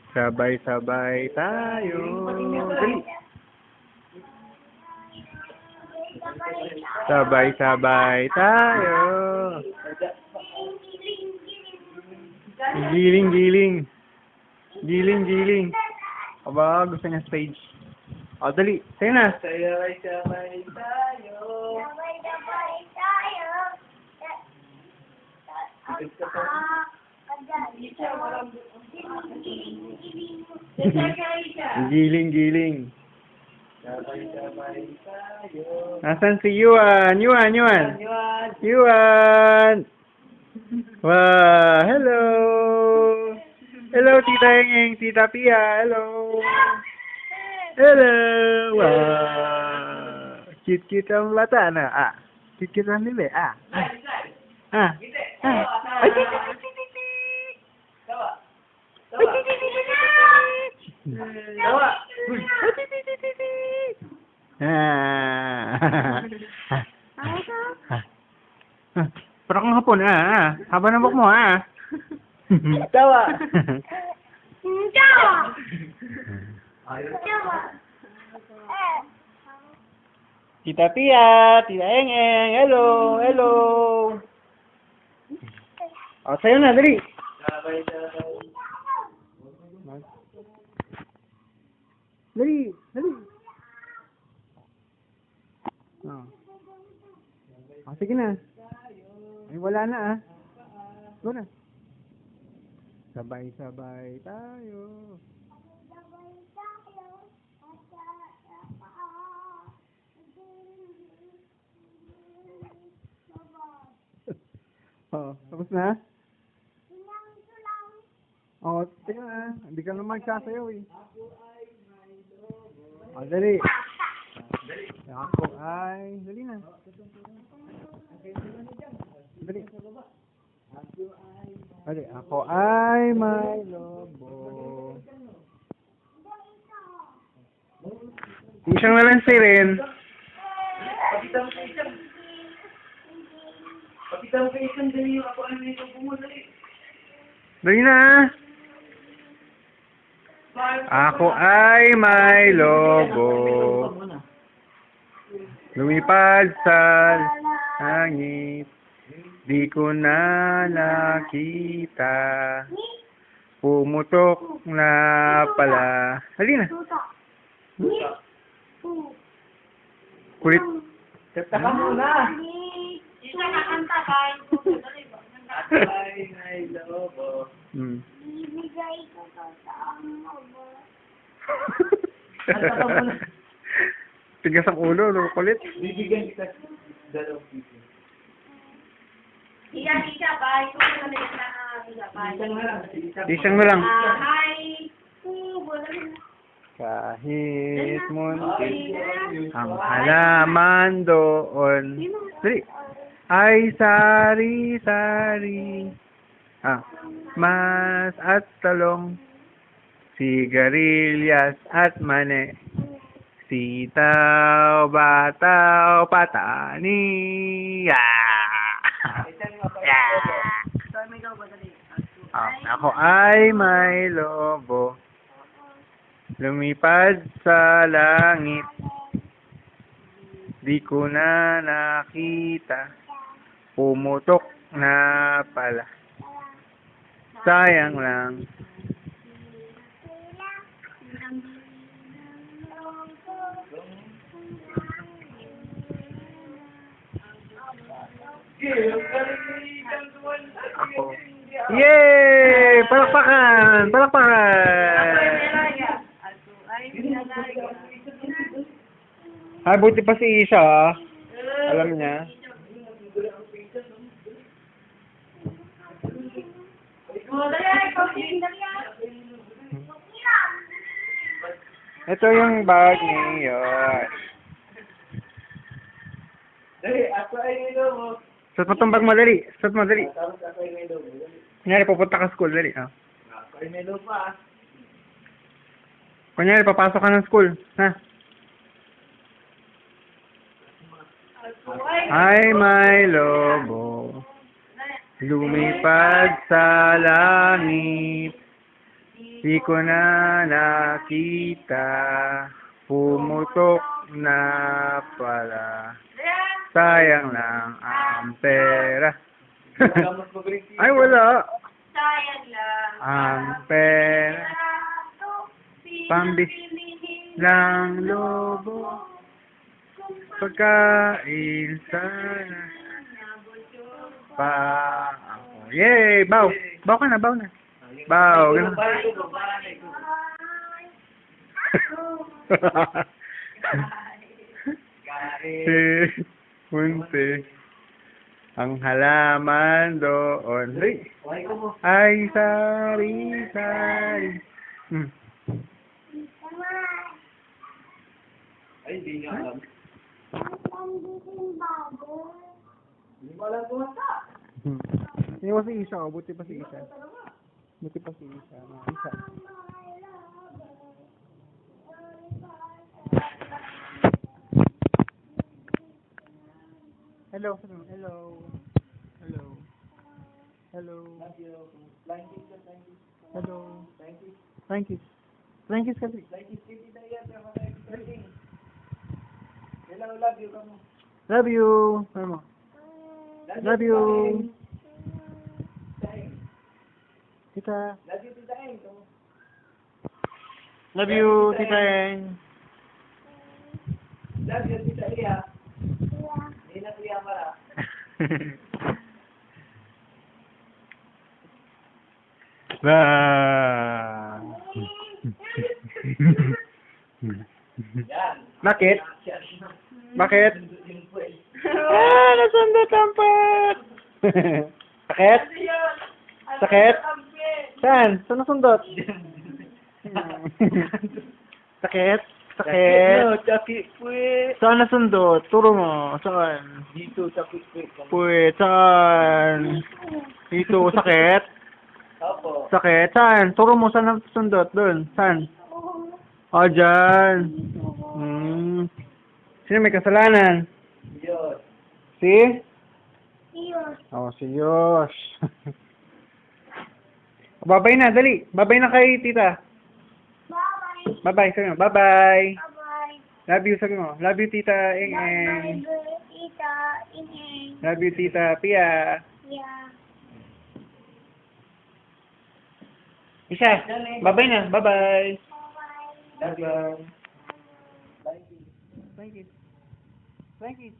Sabay-sabay tayo. Dali. Sabay-sabay tayo. Giling-giling. Giling-giling. Aba, gusto niya stage. O, dali. Sa'yo na. Sabay-sabay tayo. Sabay-sabay tayo. Giling-giling. Sabay-sabay tayo. Nasaan si Yuan? Yuan! Yuan. Yuan! Wow! Hello! Hello, Tita Engeng, Tita Pia! Hello! Hello! Wow! Cute-cute ang bata na. Ah! Cute-cute ang bebe. Ah! Ah! Ah! Ay! Tawa. Ay! Tawa. Ah! Parang kang hapon, haba ng buhok mo, Tawa. Tawa. Ayun. Tawa. Tita Pia, Tita Engeng, hello, hello. O, sa'yo na, dali. Sabay-sabay. Dali, dali. O, sige na. Ay, wala na, Go na. Sabay-sabay tayo. Oh, tapos na? Oh, tingnan na. Hindi ka naman magsasayaw eh. Oh, dali. Ako ay... Dali na. Dali. Dali. Ako ay may lobo. Isang na lang si Ren. Pakita mo kay isang. Pakita mo kay isang dali. Ako ay may lobo mo dali. Dali na. Ako ay may lobo. Lumipad sa langit. Di ko na nakita. Pumutok na pala. Dali na. Kulit. Kanta ka muna. Isa kakanta kain ko. Ako ay may lobo. Ibigay ko to sa lobo. Kanta ka muna. Tigas ang ulo, kulit. Bibigyan kita dalawang piso. Iyan, isa, bahay ko na lang na isa, bahay. Isang na lang. Isang na lang. Hi. Kahit muntik ang halaman doon. Dali. Ay sari-sari. Mas at talong. Sigarilyas at mani. Sitaw, bataw, patani. Ako ay may lobo. Lumipad sa langit. Di ko na nakita. Pumutok na pala. Sayang lang. Ako. Yay! Palakpakan! Palakpakan! Ay, buti pa si Isha, Alam niya. Ito yung bag niyo. Dali, ako ay may lobo. Suot mo tong bag mo, dali. Suot mo, dali. Tapos ako ay may lobo. Dali. Kunyari, pupunta ka school, dali. Ako ay may lobo ah. Kunyari, papasok ka ng school. Ha? Ay, may lobo. Lumipad sa langit. Di ko na nakita, pumutok na pala. Sayang lang ang pera. Gamot mo green tea. Ay, wala. Sayang lang. Ang pera, pambis lang lobo, pagkain sana pa ako. Yay! Bow! Bow ka na, bow na. Bow, ganun. Si Punte, ang halaman doon ay sari-sari. Ay, hindi nga alam. Hindi mo alam kumanta. Hindi mo si Isa, oh. Buti pa si Isa. Buti pa si Isa. Isa. Hello. Hello. Hello. Hello. Flying kiss ka, flying kiss. Hello. Flying kiss. Thank you. Thank you, kasi. Flying kiss, hindi na yan. Pero mga exciting. Hello, love you, kamo. Love you. Ano mo? Love you. Tita Eng. Tita. Love you, Tita Eng, kamo. Love you, Tita Eng. Love you, Tita Lia. Hindi na Lia Mara. Ba. Yan. Bakit? Yan. Bakit? Yung pues. Nasundot ang pet! Sakit? Sakit? Saan? Saan nasundot? Sakit? Sakit? No, Chucky, pues. Saan nasundot? Turo mo. Saan? Dito, Chucky, pues. Puwet, saan? Dito, sakit? Opo. Sakit? Saan? Turo mo saan nasundot? Doon. Saan? O, dyan. Sino may kasalanan? Diyos. Si? Yun. Oh, si Yosh. Babay na, dali. Babay na kay tita. Bye-bye. Bye-bye, sabi mo. Bye-bye. Bye-bye. Love you, sabi mo. Love you, tita Eng-Eng. Bye-bye, Tita Ing-Eng. Love you, tita Pia. Yeah. Isa. Bye-bye na. Bye-bye. Bye-bye. Love you. Thank you. Thank you.